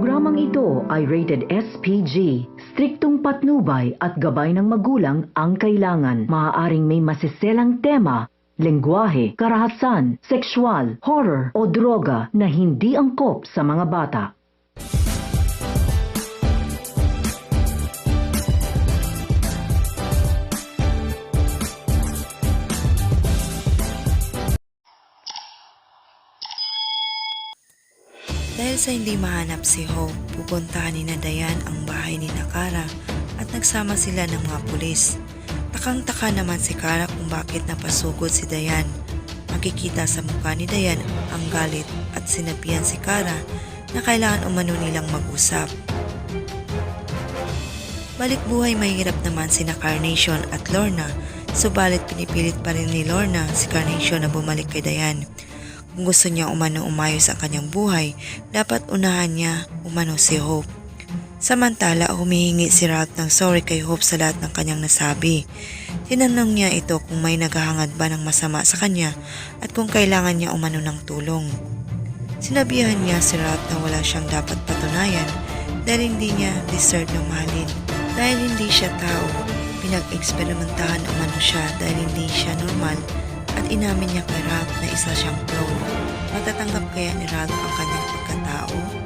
Programang ito ay rated SPG. Striktong patnubay at gabay ng magulang ang kailangan. Maaaring may masiselang tema, lengguwahe, karahasan, sexual, horror o droga na hindi angkop sa mga bata. Dahil sa hindi mahanap si Hope, pupuntahan ni Dayan ang bahay ni Kara at nagsama sila ng mga pulis. Takang-taka naman si Kara kung bakit napasugod si Dayan. Makikita sa mukha ni Dayan ang galit at sinabihan si Kara na kailangan umano nilang mag-usap. Balik buhay mahirap naman sina Carnation at Lorna, subalit pinipilit pa rin ni Lorna si Carnation na bumalik kay Dayan. Kung gusto niya umano umayos ang kanyang buhay, dapat unahan niya umano si Hope. Samantala, humihingi si Ralph ng sorry kay Hope sa lahat ng kanyang nasabi. Tinanong niya ito kung may naghahangad ba ng masama sa kanya at kung kailangan niya umano ng tulong. Sinabihan niya si Ralph na wala siyang dapat patunayan dahil hindi niya deserve ng mahalin. Dahil hindi siya tao, pinag-eksperimentahan umano siya dahil hindi siya normal. At inamin niya kay Ralph na isa siyang clone. Matatanggap kaya ni Ralph ang kanyang pagkatao?